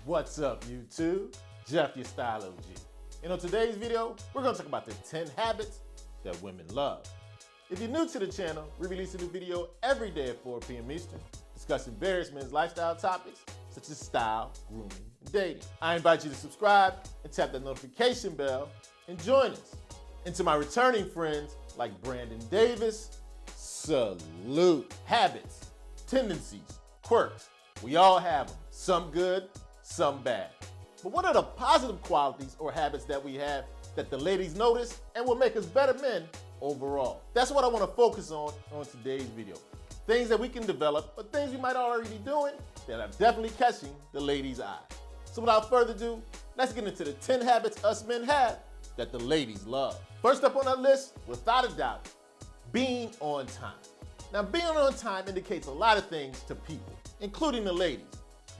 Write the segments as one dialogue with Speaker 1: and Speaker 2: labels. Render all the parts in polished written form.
Speaker 1: What's up, YouTube? Jeff, your Style O.G. And on today's video, we're gonna talk about the 10 habits that women love. If you're new to the channel, we release a new video every day at 4 p.m. Eastern, discussing various men's lifestyle topics, such as style, grooming, and dating. I invite you to subscribe and tap that notification bell and join us. And to my returning friends, like Brandon Davis, salute. Habits, tendencies, quirks, we all have them. Some good, some bad. But what are the positive qualities or habits that we have that the ladies notice and will make us better men overall? That's what I want to focus on today's video. Things that we can develop, or things we might already be doing that are definitely catching the ladies' eye. So without further ado, let's get into the 10 habits us men have that the ladies love. First up on our list, without a doubt, being on time. Now, being on time indicates a lot of things to people, including the ladies.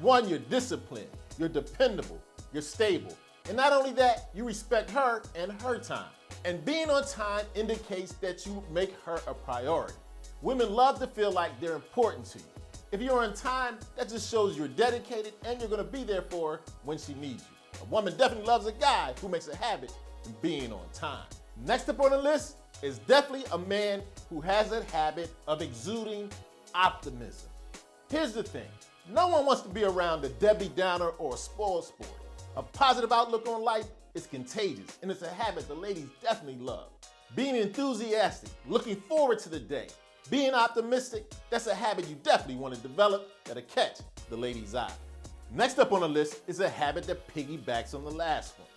Speaker 1: One, you're disciplined, you're dependable, you're stable. And not only that, you respect her and her time. And being on time indicates that you make her a priority. Women love to feel like they're important to you. If you're on time, that just shows you're dedicated and you're gonna be there for her when she needs you. A woman definitely loves a guy who makes a habit of being on time. Next up on the list is definitely a man who has a habit of exuding optimism. Here's the thing, no one wants to be around a Debbie Downer or a spoiled sport. A positive outlook on life is contagious, and it's a habit the ladies definitely love. Being enthusiastic, looking forward to the day, being optimistic, that's a habit you definitely want to develop that'll catch the ladies' eye. Next up on the list is a habit that piggybacks on the last one.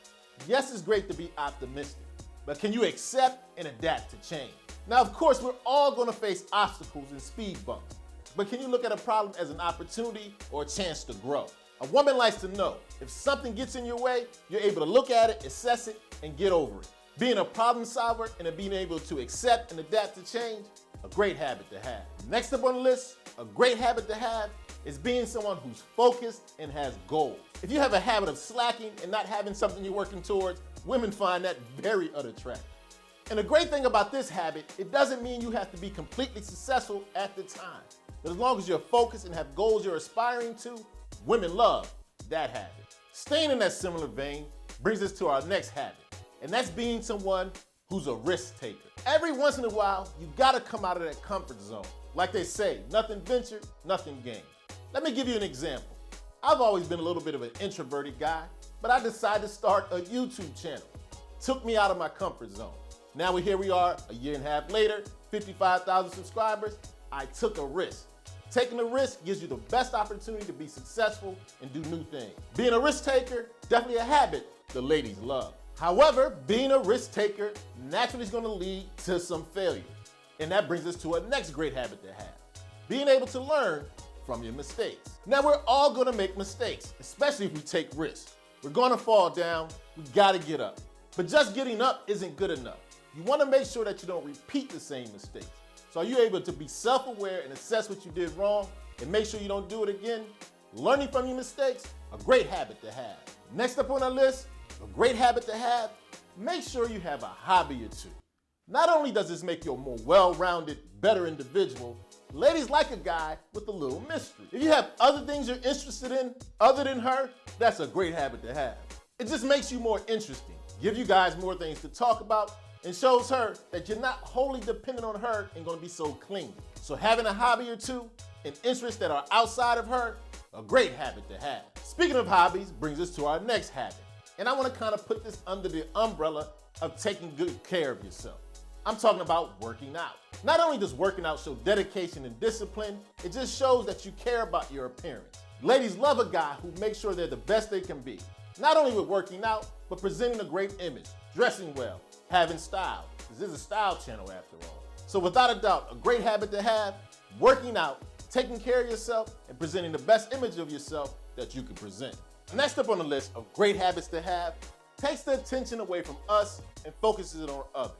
Speaker 1: Yes, it's great to be optimistic, but can you accept and adapt to change? Now, of course, we're all gonna face obstacles and speed bumps, but can you look at a problem as an opportunity or a chance to grow? A woman likes to know if something gets in your way, you're able to look at it, assess it, and get over it. Being a problem solver and being able to accept and adapt to change, a great habit to have. Next up on the list, a great habit to have is being someone who's focused and has goals. If you have a habit of slacking and not having something you're working towards, women find that very unattractive. And the great thing about this habit, it doesn't mean you have to be completely successful at the time. But as long as you're focused and have goals you're aspiring to, women love that habit. Staying in that similar vein brings us to our next habit, and that's being someone who's a risk taker. Every once in a while, you gotta come out of that comfort zone. Like they say, nothing ventured, nothing gained. Let me give you an example. I've always been a little bit of an introverted guy, but I decided to start a YouTube channel. Took me out of my comfort zone. Now here we are, a year and a half later, 55,000 subscribers. I took a risk. Taking a risk gives you the best opportunity to be successful and do new things. Being a risk taker, definitely a habit the ladies love. However, being a risk taker naturally is going to lead to some failure. And that brings us to our next great habit to have. Being able to learn from your mistakes. Now, we're all going to make mistakes, especially if we take risks. We're going to fall down, we got to get up. But just getting up isn't good enough. You want to make sure that you don't repeat the same mistakes. So are you able to be self-aware and assess what you did wrong and make sure you don't do it again? Learning from your mistakes, a great habit to have. Next up on our list, a great habit to have, make sure you have a hobby or two. Not only does this make you a more well-rounded, better individual, ladies like a guy with a little mystery. If you have other things you're interested in other than her, that's a great habit to have. It just makes you more interesting, give you guys more things to talk about, and shows her that you're not wholly dependent on her and gonna be so clingy. So having a hobby or two and interests that are outside of her, a great habit to have. Speaking of hobbies brings us to our next habit. And I wanna kind of put this under the umbrella of taking good care of yourself. I'm talking about working out. Not only does working out show dedication and discipline, it just shows that you care about your appearance. Ladies love a guy who makes sure they're the best they can be. Not only with working out, but presenting a great image, dressing well, having style. This is a style channel after all. So without a doubt, a great habit to have, working out, taking care of yourself, and presenting the best image of yourself that you can present. Next up on the list of great habits to have, takes the attention away from us and focuses it on others.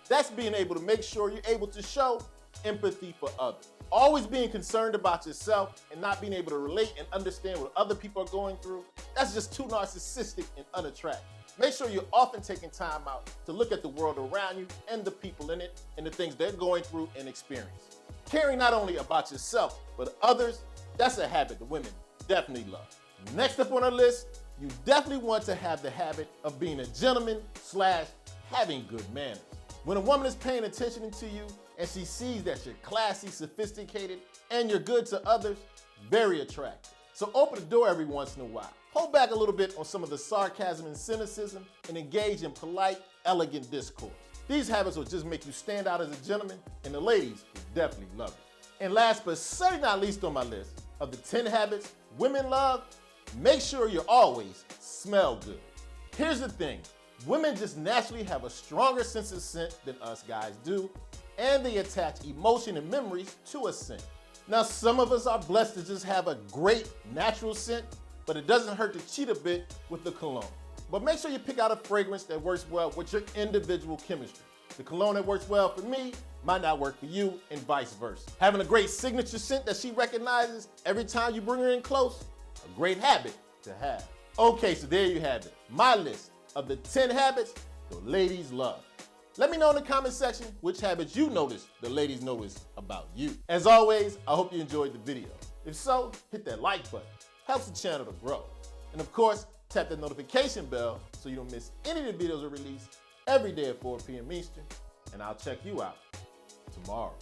Speaker 1: That's being able to make sure you're able to show empathy for others. Always being concerned about yourself and not being able to relate and understand what other people are going through, that's just too narcissistic and unattractive. Make sure you're often taking time out to look at the world around you and the people in it and the things they're going through and experience. Caring not only about yourself, but others, that's a habit that women definitely love. Next up on our list, you definitely want to have the habit of being a gentleman / having good manners. When a woman is paying attention to you and she sees that you're classy, sophisticated, and you're good to others, very attractive. So open the door every once in a while. Hold back a little bit on some of the sarcasm and cynicism and engage in polite, elegant discourse. These habits will just make you stand out as a gentleman, and the ladies will definitely love you. And last but certainly not least on my list of the 10 habits women love, make sure you always smell good. Here's the thing, women just naturally have a stronger sense of scent than us guys do, and they attach emotion and memories to a scent. Now, some of us are blessed to just have a great natural scent, but it doesn't hurt to cheat a bit with the cologne. But make sure you pick out a fragrance that works well with your individual chemistry. The cologne that works well for me might not work for you, and vice versa. Having a great signature scent that she recognizes every time you bring her in close, a great habit to have. Okay, so there you have it, my list of the 10 habits the ladies love. Let me know in the comment section which habits you noticed the ladies notice about you. As always, I hope you enjoyed the video. If so, hit that like button, helps the channel to grow. And of course, tap that notification bell so you don't miss any of the videos we release every day at 4 p.m. Eastern. And I'll check you out tomorrow.